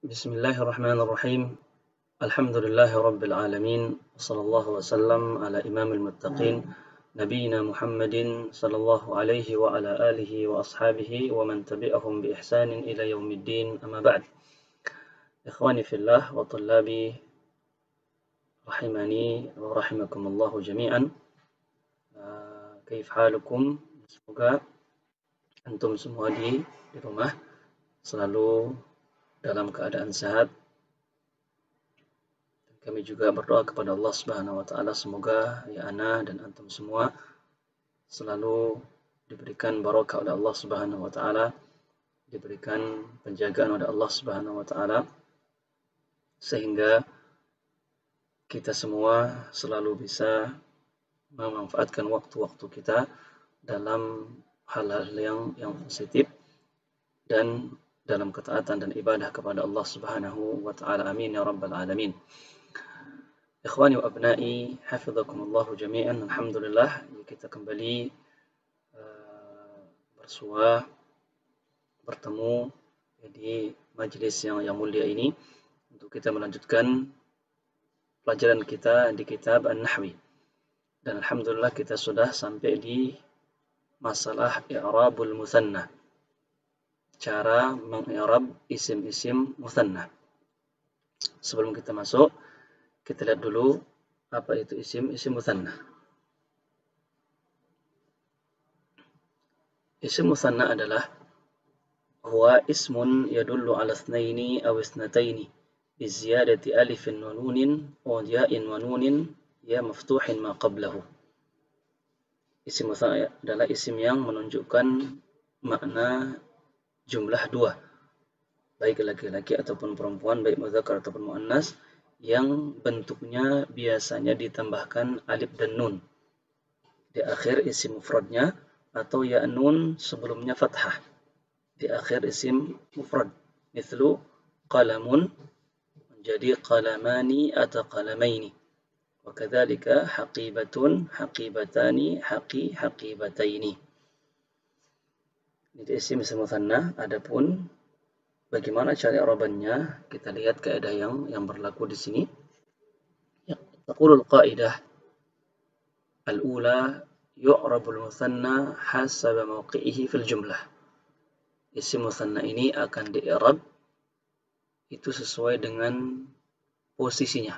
بسم الله الرحمن الرحيم. الحمد لله رب العالمين، وصلى الله وسلم على إمام المتقين نبينا محمد صلى الله عليه وعلى آله وأصحابه ومن تبعهم بإحسان إلى يوم الدين. أما بعد، إخواني في الله وطلابي رحمني ورحمكم الله جميعا. كيف حالكم؟ Semoga antum semua di rumah selalu dalam keadaan sehat. Kami juga berdoa kepada Allah Subhanahu wa taala semoga ya ana dan antum semua selalu diberikan barakah oleh Allah Subhanahu wa taala, diberikan penjagaan oleh Allah Subhanahu wa taala sehingga kita semua selalu bisa memanfaatkan waktu-waktu kita dalam hal-hal yang positif dan dalam ketaatan dan ibadah kepada Allah Subhanahu wa taala. Amin ya rabbal alamin. Ikhwani wa abnai, hafizakumullah jami'an. Alhamdulillah, kita kembali bersua, bertemu di majelis yang mulia ini untuk kita melanjutkan pelajaran kita di kitab An-Nahwi. Dan alhamdulillah kita sudah sampai di masalah i'rabul mutsanna, cara mengi'rab isim-isim mutsanna. Sebelum kita masuk, kita lihat dulu apa itu isim mutsanna. Isim mutsanna adalah huwa ismun yadullu ala itsnaini aw isnataini bi ziyadati alifin wa nunin wa ya'in wa nunin ya maftuhin ma qablahu. Isim mutsanna adalah isim yang menunjukkan makna jumlah dua, baik laki-laki ataupun perempuan, baik muzakkar ataupun muannas, yang bentuknya biasanya ditambahkan alif dan nun di akhir isim mufradnya, atau ya nun sebelumnya fathah di akhir isim mufrad. Mithlu qalamun menjadi qalamani atau qalamaini, wa kadzalika haqibatun haqibatani haqibataini. Ini isim mutsanna. Adapun bagaimana cara i'rabannya, kita lihat kaidah yang berlaku di sini. Taqulul qaidah al-ula yu'rabul mutsanna hasaba mawqi'ihi fil jumlah. Isim mutsanna ini akan di'irab itu sesuai dengan posisinya,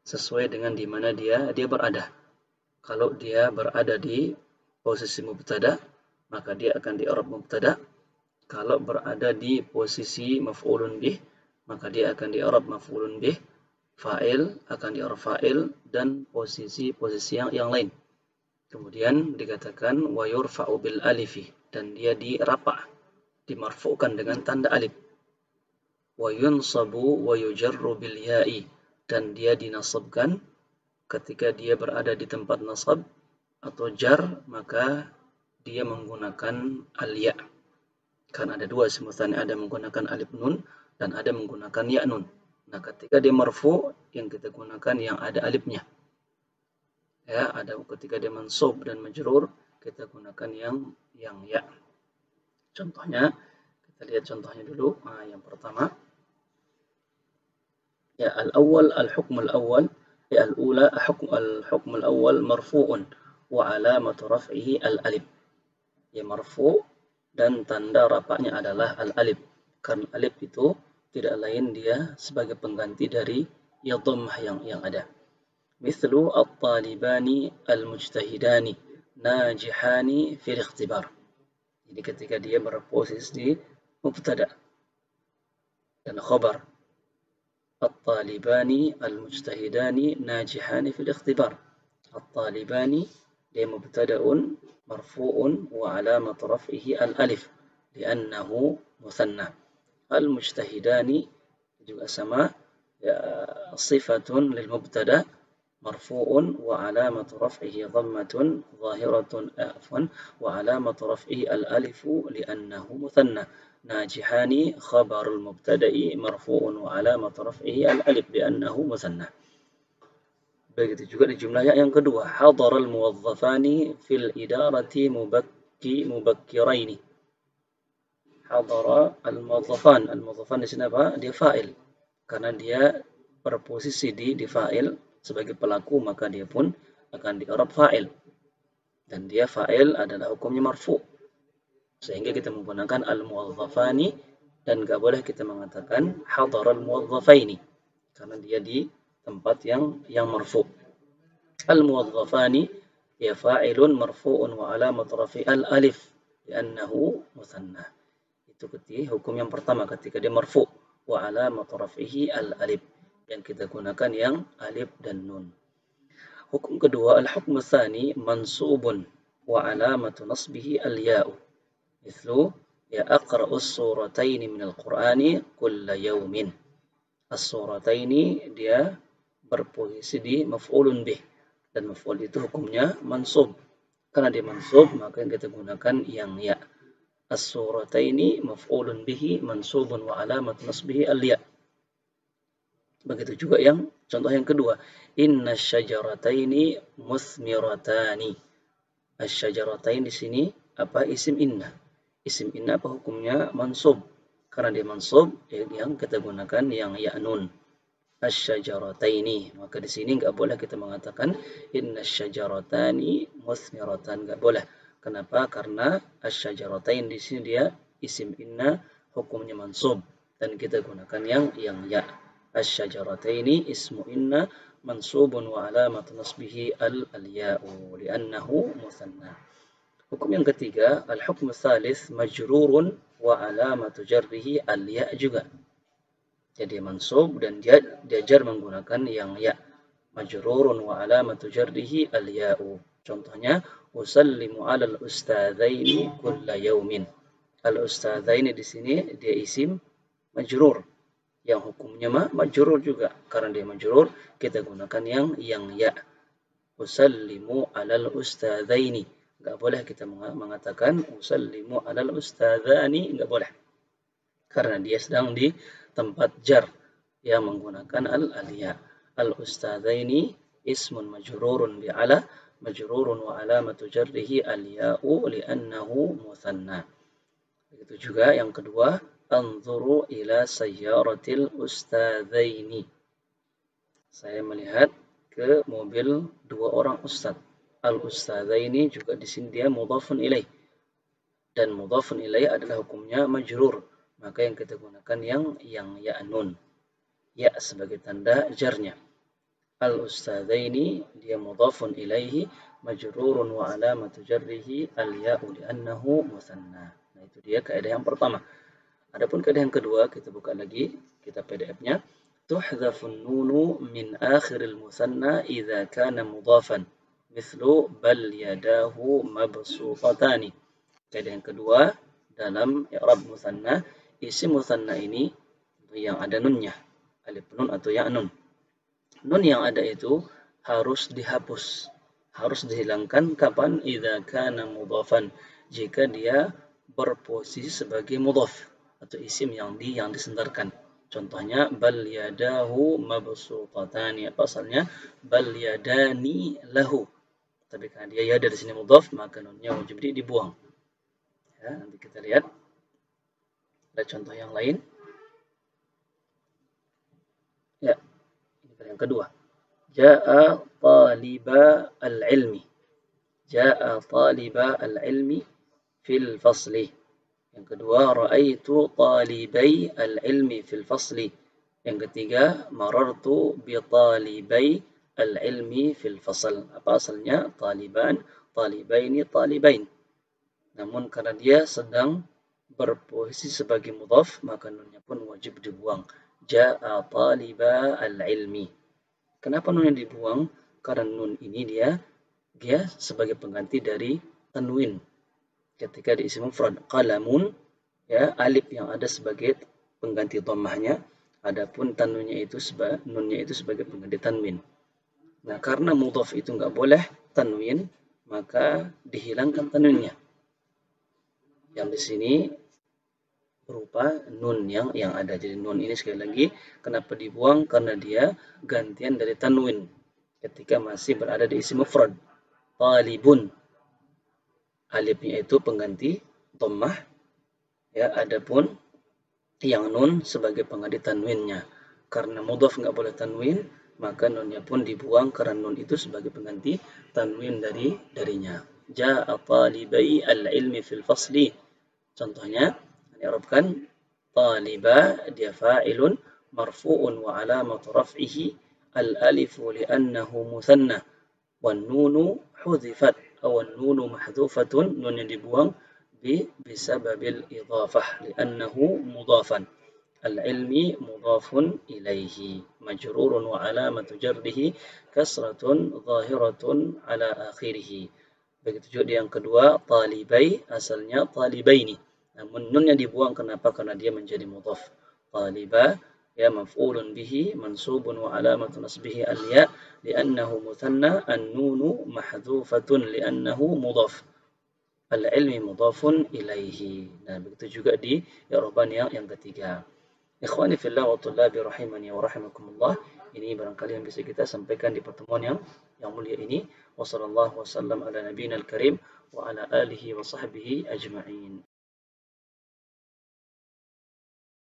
sesuai dengan di mana dia berada. Kalau dia berada di posisi mubtada, maka dia akan di'irab mubtada. Kalau berada di posisi maf'ulun bih, maka dia akan di'irab maf'ulun bih. Fa'il akan di'irab fa'il, dan posisi yang lain. Kemudian dikatakan wa yurfa'u bil alifi, dan dia dirafa', dimarfu'kan dengan tanda alif. Wa yunsabu wa yujarru bil ya'i, dan dia dinasabkan ketika dia berada di tempat nasab atau jar, maka dia menggunakan al-ya'. Kan ada dua isim mutsanna, ada menggunakan alif nun dan ada menggunakan ya nun. Nah, ketika dia marfu, yang kita gunakan yang ada alifnya. Ya, ada ketika dia mansub dan majrur, kita gunakan yang ya. Contohnya, kita lihat contohnya dulu. Nah, yang pertama, ya al-awwal al-hukm al-awwal, ya al-ula al-hukm al-awwal marfu'un wa alamatu raf'ihi al-alif. Ya marfu' dan tanda rafa'nya adalah al-alif. Karena alif itu tidak lain dia sebagai pengganti dari ya dhammah yang ada. Mithlu at-talibani al-mujtahidani najihani fil ikhtibar. Jadi ketika dia berposisi di mubtada dan khabar. At-talibani al-mujtahidani najihani fil ikhtibar. At-talibani dia mubtada'un marfu'un wa alamat raf'ihi al-alif li'annahu mutsanna. Al-mujtahidani juga sama, ya, sifatun lil mubtada marfu'un wa alamat raf'ihi dhammatun zahiratun wa alamat raf'ihi al-alifu li'annahu mutsanna. Najihani khabarul mubtada'i marfu'un wa alamat raf'ihi al-alif li'annahu mutsanna. Begitu juga di jumlah yang kedua, hadaral muwazzafani fil idarati mubakkiraini. hadara al-muwazzafan. Al-muwazzafan di sini apa? Dia fa'il. Karena dia berposisi di fa'il sebagai pelaku, maka dia pun akan di-i'rab fa'il. Dan dia fa'il adalah hukumnya marfu'. Sehingga kita menggunakan al-muwazzafani dan nggak boleh kita mengatakan hadara al-muwazzafaini karena dia di tempat yang marfu'. Al-muwazzafani ya fa'ilun marfu'un wa alamat rafi al-alif li'annahu musanna. Itu hukum yang pertama ketika dia marfu' wa alamat rafihi al-alif. Yang kita gunakan yang alif dan nun. Hukum kedua, al-hukmu tsani mansubun wa alamatu nasbihi al-ya'u. Mithlu ya aqra'u as-surataini min al-Qur'ani kulla yawmin. As-surataini dia berposisi di maf'ulun bih. Dan maf'ul itu hukumnya mansub. Karena dia mansub, maka yang kita gunakan yang ya. As-surataini maf'ulun bihi mansubun wa alamat nasbihi al-ya. Begitu juga yang contoh yang kedua. Inna syajarataini musmiratani. Asy-syajaratain di sini apa? Isim inna. Isim inna apa hukumnya? Mansub. Karena dia mansub, yang kita gunakan yang ya nun. Asy-syajarataini. Maka di sini enggak boleh kita mengatakan inna syajaratani musmiratan, enggak boleh. Kenapa? Karena asy-syajaratain di sini dia isim inna hukumnya mansub dan kita gunakan yang ya. Asy-syajarataini ismu inna mansubun wa alamat nasbihi al-ya'u li'annahu musanna. Hukum yang ketiga, al-hukm tsalits majrurun wa alamatu jarrihi al-ya' juga. Jadi mansub dan dia jar menggunakan yang ya. Majrurun wa alamatu jarrihi al-ya'u. Contohnya, usallimu 'alal ustadzaini kulla yaumin. Al-ustadzaini di sini dia isim majrur. Yang hukumnya majrur juga. Karena dia majrur, kita gunakan yang ya. Usallimu 'alal ustadzaini. Enggak boleh kita mengatakan usallimu 'alal ustadzani, enggak boleh. Karena dia sedang di tempat jar yang menggunakan al-ya. Al-ustadzaini ismun majrurun bi'ala majrurun wa alamatu jarrihi al-ya'u li'annahu musanna. Begitu juga yang kedua, anzuru ila sayyaratil ustadzaini. Saya melihat ke mobil dua orang ustaz. Al-ustadzaini juga di sini dia mudhafun ilaih. Dan mudhafun ilaih adalah hukumnya majrur. Maka yang kita gunakan yang ya nun. Ya sebagai tanda jarnya. Al-ustadzaini dia mudhafun ilaihi majrurun wa alamatu jarrihi al-ya'u li'annahu musanna. Nah, itu dia kaidah yang pertama. Adapun kaidah yang kedua, kita buka lagi kitab PDF-nya. Tuhdhafun nunu min akhiril musanna idza kana mudhafan. Mithlu bal yadahu mabsutatani. Kaidah yang kedua dalam i'rab musanna, isim musanna ini yang ada nunnya, alif nun atau ya nun. Nun yang ada itu harus dihapus, harus dihilangkan kapan? Idza kana mudhafan, jika dia berposisi sebagai mudhaf atau isim yang disandarkan. Contohnya bal yadahu mabsutatani, apa asalnya? Bal yadani lahu. Tapi karena dia ya dari sini mudhaf, maka nunnya wajib dibuang. Ya, nanti kita lihat. Ada contoh yang lain. Ya, ini yang kedua. Ja'a taliba al-ilmi. Ja'a taliba al-ilmi fil fasli. Yang kedua, ra'aitu talibai al-ilmi fil fasli. Yang ketiga, marartu bi talibai al-ilmi fil fasl. Apa asalnya? Taliban, talibaini, talibain. Namun karena dia sedang berposisi sebagai mudhaf, maka nunnya pun wajib dibuang. Ja'a taliba al-ilmi. Kenapa nunnya dibuang? Karena nun ini dia sebagai pengganti dari tanwin. Ketika di isim mufrad, qalamun, ya, alif yang ada sebagai pengganti dhammahnya, adapun nunnya itu sebagai pengganti tanwin. Nah, karena mudhaf itu enggak boleh tanwin, maka dihilangkan tanwinnya. Yang di sini berupa nun yang ada. Jadi nun ini sekali lagi kenapa dibuang? Karena dia gantian dari tanwin ketika masih berada di isim mufrad. Talibun, alifnya itu pengganti dhammah, Ya, adapun yang nun sebagai pengganti tanwinnya. Karena mudhaf nggak boleh tanwin, maka nunnya pun dibuang karena nun itu sebagai pengganti tanwin darinya. Ja'a talibai al-ilmi fil fasli. Contohnya, diarabkan taliba dia fa'ilun marfu'un wa alamatu raf'ihi al-alifu li'annahu muthanna wan nunu hudhifat aw an nunu mahdhufatun, nun yang dibuang bisababil idhafah li'annahu mudhafan. Al-ilmi mudhafun ilaihi majrurun wa alamatu jarrihi kasratun zahiratun ala akhirih. Begitu juga yang kedua, talibai asalnya talibaini. Namun nunnya dibuang kenapa? Karena dia menjadi mudhaf. Taliba ya maf'ulun bihi mansubun wa alamatu nasbihi al-ya li'annahu muthanna an-nunu mahdhufatun li'annahu mudhaf. Al-ilmi mudhafun ilaihi. Nah, begitu juga di i'raban yang ketiga. Ikhwani fillah wa tullabi rahimani wa rahimakumullah. Ini barangkali yang bisa kita sampaikan di pertemuan yang mulia ini. Wassallallahu wasallam ala nabiyina al-karim wa ala alihi wa sahbihi ajma'in.